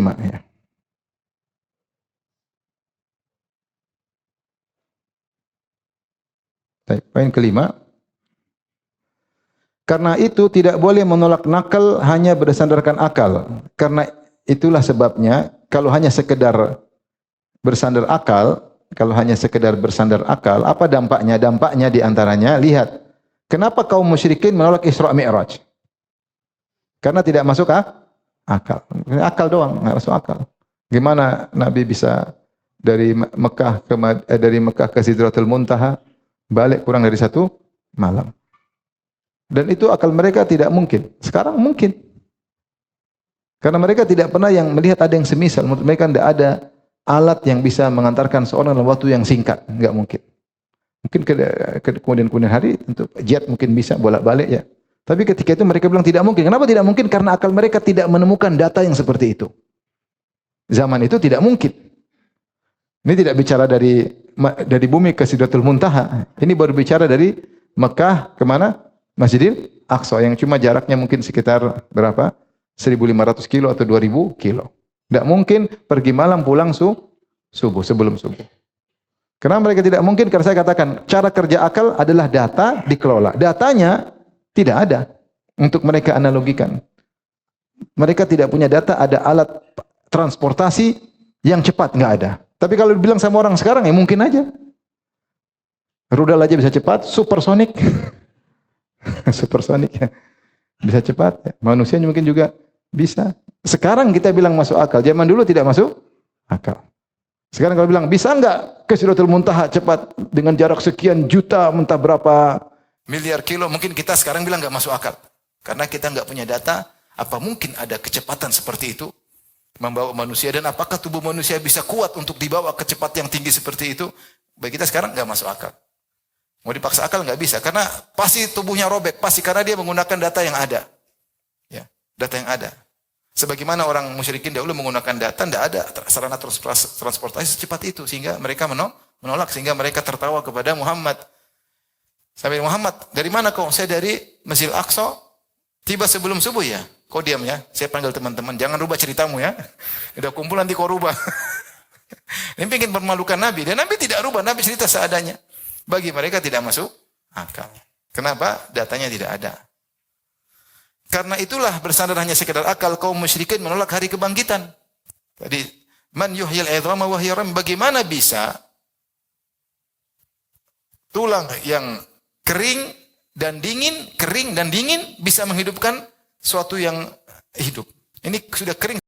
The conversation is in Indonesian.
Ya. Baik, poin kelima. Karena itu tidak boleh menolak nakal hanya berdasarkan akal. Karena itulah sebabnya kalau hanya sekedar bersandar akal, kalau hanya sekedar bersandar akal, apa dampaknya? Dampaknya diantaranya, lihat, kenapa kaum musyrikin menolak Isra Mi'raj? Karena tidak masuk akal. Akal doang, nggak masuk akal. Gimana Nabi bisa dari Mekah ke Sidratul Muntaha balik kurang dari 1 malam? Dan itu akal mereka tidak mungkin. Sekarang mungkin. Karena mereka tidak pernah yang melihat ada yang semisal. Menurut mereka tidak ada alat yang bisa mengantarkan seorang dalam waktu yang singkat. Enggak mungkin. Mungkin kemudian hari tentu jet mungkin bisa bolak-balik ya. Tapi ketika itu mereka bilang tidak mungkin. Kenapa tidak mungkin? Karena akal mereka tidak menemukan data yang seperti itu. Zaman itu tidak mungkin. Ini tidak bicara dari bumi ke Sidratul Muntaha. Ini baru bicara dari Mekah kemana? Masjidil Aqsa yang cuma jaraknya mungkin sekitar berapa? 1.500 kilo atau 2.000 kilo. Tidak mungkin pergi malam pulang subuh, sebelum subuh. Kenapa mereka tidak mungkin? Karena saya katakan, cara kerja akal adalah data dikelola. Datanya tidak ada untuk mereka analogikan. Mereka tidak punya data, ada alat transportasi yang cepat, nggak ada. Tapi kalau dibilang sama orang sekarang, ya mungkin aja. Rudal aja bisa cepat, supersonik. Supersonik ya. Bisa cepat. Ya. Manusia mungkin juga bisa. Sekarang kita bilang masuk akal. Zaman dulu tidak masuk akal. Sekarang kalau bilang bisa enggak ke Sidratul Muntaha cepat dengan jarak sekian juta, entah berapa miliar kilo, mungkin kita sekarang bilang enggak masuk akal. Karena kita enggak punya data, apa mungkin ada kecepatan seperti itu membawa manusia, dan apakah tubuh manusia bisa kuat untuk dibawa ke kecepatan yang tinggi seperti itu? Bagi kita sekarang enggak masuk akal. Mau dipaksa akal nggak bisa, karena pasti tubuhnya robek, pasti karena dia menggunakan data yang ada, ya, data yang ada. Sebagaimana orang musyrikin dahulu menggunakan data, tidak ada sarana transportasi secepat itu, sehingga mereka menolak, sehingga mereka tertawa kepada Muhammad. Sampai Muhammad, dari mana kau? Saya dari Masjidil Aqsa, tiba sebelum subuh ya. Kau diam ya, saya panggil teman-teman, jangan rubah ceritamu ya. Udah kumpul nanti kau rubah. Ini ingin mempermalukan Nabi, dan Nabi tidak rubah, Nabi cerita seadanya. Bagi mereka tidak masuk akal. Kenapa? Datanya tidak ada. Karena itulah bersandar hanya sekedar akal, kaum musyrikin menolak hari kebangkitan. Tadi, man yuhyil idhama wa hiya ramim, bagaimana bisa tulang yang kering dan dingin bisa menghidupkan suatu yang hidup. Ini sudah kering.